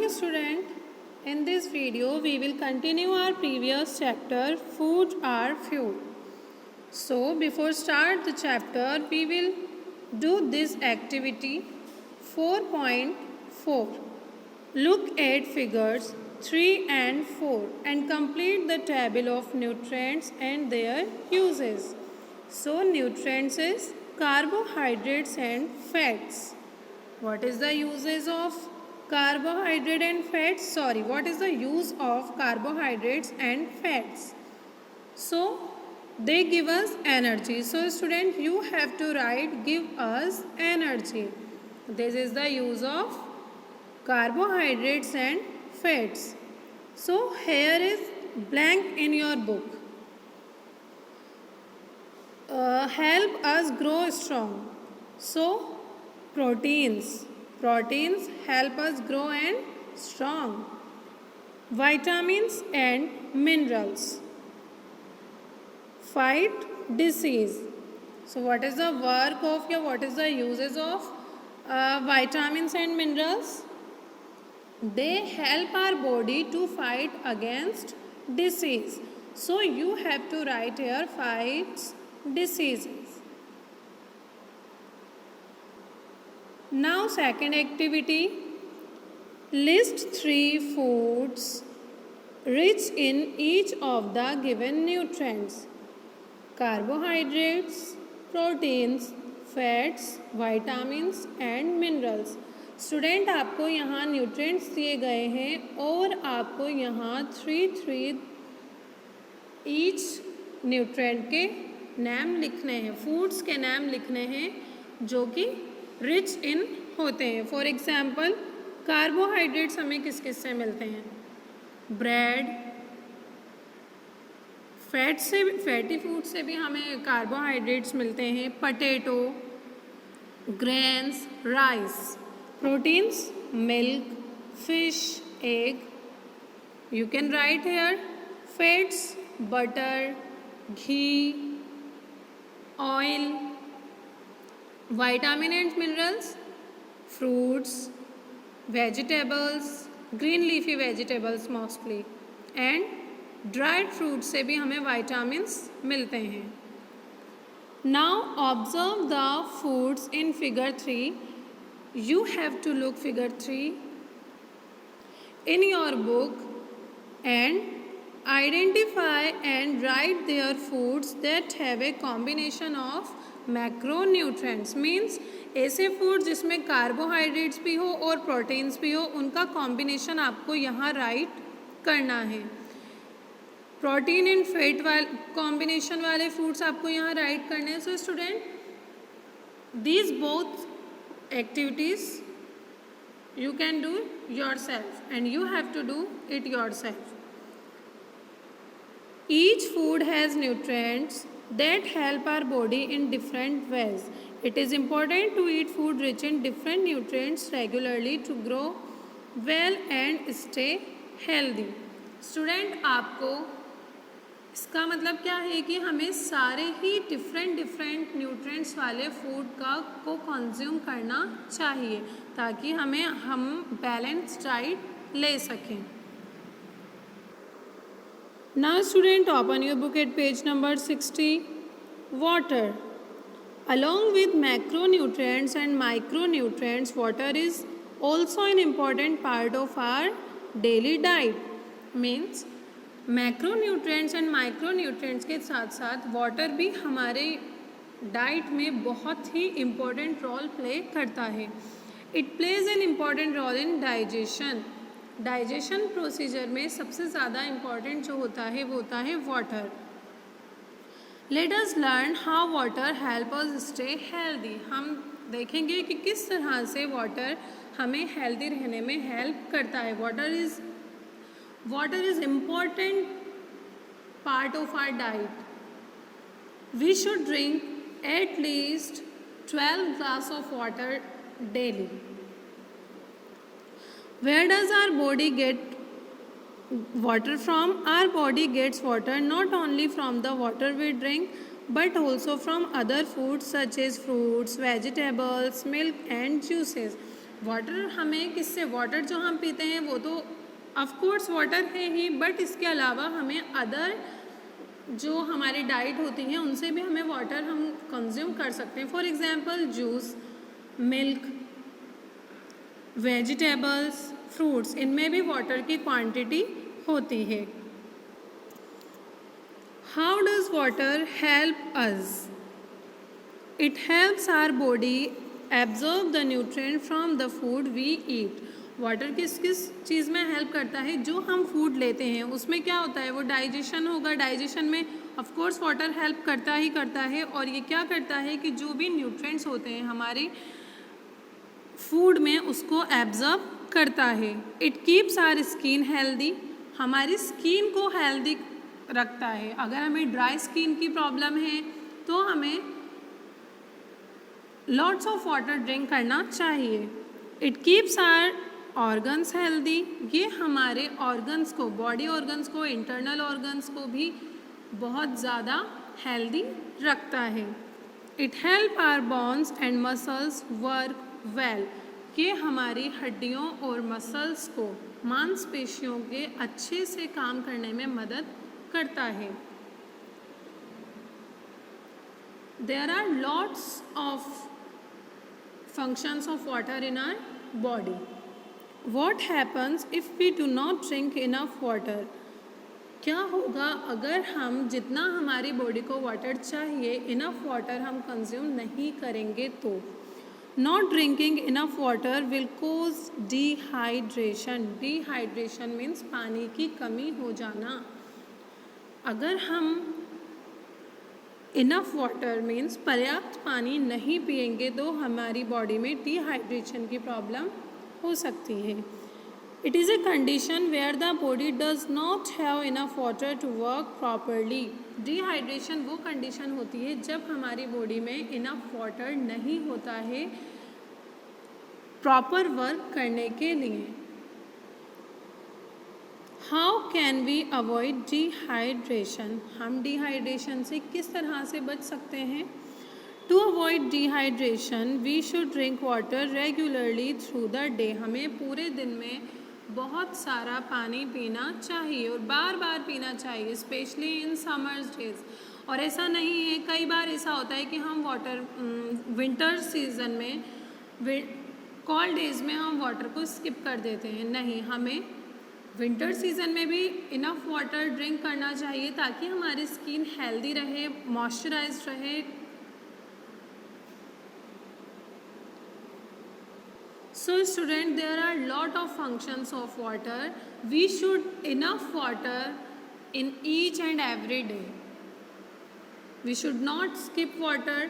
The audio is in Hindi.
student, in this video we will continue our previous chapter, Food are Fuel. So before start the chapter, we will do this activity 4.4. Look at figures 3 and 4 and complete the table of nutrients and their uses. So nutrients is carbohydrates and fats. What is the uses of carbohydrate and fats? What is the use of carbohydrates and fats? So they give us energy. So student, you have to write give us energy. This is the use of carbohydrates and fats. So here is blank in your book. Help us grow strong. So proteins help us grow and strong. Vitamins and minerals fight disease. So what is the work of what is the uses of vitamins and minerals? They help our body to fight against disease. So you have to write here fights diseases. Now second activity, list 3 foods rich in each of the given nutrients: carbohydrates, proteins, fats, vitamins and minerals. Student आपको यहाँ न्यूट्रिएंट्स दिए गए हैं और आपको यहाँ 3 ईच न्यूट्रिएंट के नाम लिखने हैं, फूड्स के नाम लिखने हैं जो कि रिच इन होते हैं. फॉर एग्जाम्पल कार्बोहाइड्रेट्स हमें किस किस से मिलते हैं? ब्रेड. फैटी फूड से भी हमें कार्बोहाइड्रेट्स मिलते हैं. Potato, grains, rice. Proteins milk, fish, egg. You can write here fats butter, ghee, oil. Vitamin and minerals, fruits, vegetables, green leafy vegetables mostly, and dried fruits से भी हमें vitamins मिलते हैं. Now observe the foods in figure 3. You have to look figure 3 in your book and identify and write their foods that have a combination of macronutrients. Means ऐसे फूड जिसमें कार्बोहाइड्रेट्स भी हो और प्रोटीन्स भी हो, उनका कॉम्बिनेशन आपको यहाँ राइट करना है. प्रोटीन एंड फैट कॉम्बिनेशन वाले फूड्स आपको यहाँ राइट करने हैं. So student, these both activities you can do yourself and you have to do it yourself. Each food has nutrients that help our body in different ways. It is important to eat food rich in different nutrients regularly to grow well and stay healthy. Student, आपको इसका मतलब क्या है कि हमें सारे ही डिफरेंट न्यूट्रिएंट्स वाले फूड को कंज्यूम करना चाहिए ताकि हम बैलेंस डाइट ले सकें. Now student, open your book at page number 60. Water. Along with macronutrients and micronutrients, water is also an important part of our daily diet. Means macronutrients and micronutrients के साथ साथ वाटर भी हमारे डाइट में बहुत ही इम्पोर्टेंट रोल प्ले करता है. It plays an important role in digestion procedure में सबसे ज़्यादा इम्पॉर्टेंट जो होता है वो होता है water. Let us learn how water help us stay healthy. हम देखेंगे कि किस तरह से वाटर हमें हेल्दी रहने में हेल्प करता है. Water is important part of our diet. We should drink at least 12 glasses of water daily. Where does our body get water from? Our body gets water not only from the water we drink but also from other foods such as fruits, vegetables, milk and juices. Water हमें किससे, वाटर जो हम पीते हैं वो तो ऑफ कोर्स वाटर है ही, बट इसके अलावा हमें अदर जो हमारी डाइट होती है उनसे भी हमें वाटर हम कंज्यूम कर सकते हैं. For example juice, milk, vegetables, fruits, इनमें भी वाटर की क्वांटिटी होती है. How does water help us? It helps our body absorb the nutrient from the food we eat. Water किस किस चीज़ में हेल्प करता है? जो हम फूड लेते हैं उसमें क्या होता है, वो डाइजेशन होगा. डाइजेशन में ऑफ कोर्स वाटर हेल्प करता ही करता है. और ये क्या करता है कि जो भी न्यूट्रिएंट्स होते हैं हमारे फूड में उसको एब्जॉर्ब करता है. It keeps our skin healthy, हमारी स्किन को हेल्दी रखता है. अगर हमें ड्राई स्किन की प्रॉब्लम है तो हमें लॉट्स ऑफ वाटर ड्रिंक करना चाहिए. It keeps our organs healthy, ये हमारे ऑर्गन्स को, बॉडी ऑर्गन्स को, इंटरनल ऑर्गन्स को भी बहुत ज़्यादा हेल्दी रखता है. It help our bones and muscles work well, ये हमारी हड्डियों और मसल्स को, मांसपेशियों के अच्छे से काम करने में मदद करता है. There are lots of functions of water in our body. What happens if we do not drink enough water? क्या होगा अगर हम जितना हमारी बॉडी को वाटर चाहिए इनफ वाटर हम कंज्यूम नहीं करेंगे तो? Not drinking enough water will cause dehydration. Dehydration means पानी की कमी हो जाना. अगर हम इनफ वाटर मीन्स पर्याप्त पानी नहीं पिएंगे तो हमारी बॉडी में डिहाइड्रेशन की प्रॉब्लम हो सकती है. It is a condition where the body does not have enough water to work properly. Dehydration वो कंडीशन होती है जब हमारी बॉडी में इनफ वाटर नहीं होता है प्रॉपर वर्क करने के लिए. How can we avoid dehydration? हम डिहाइड्रेशन से किस तरह से बच सकते हैं? To avoid dehydration we should drink water regularly through the day. हमें पूरे दिन में बहुत सारा पानी पीना चाहिए और बार बार पीना चाहिए, स्पेशली इन समर्स डेज. और ऐसा नहीं है, कई बार ऐसा होता है कि हम वाटर विंटर सीजन में, कोल्ड डेज में हम वाटर को स्किप कर देते हैं. नहीं, हमें विंटर सीजन में भी इनफ वाटर ड्रिंक करना चाहिए ताकि हमारी स्किन हेल्दी रहे, मॉइस्चराइज्ड रहे. So student, there are lot of functions of water. We should enough water in each and every day. We should not skip water.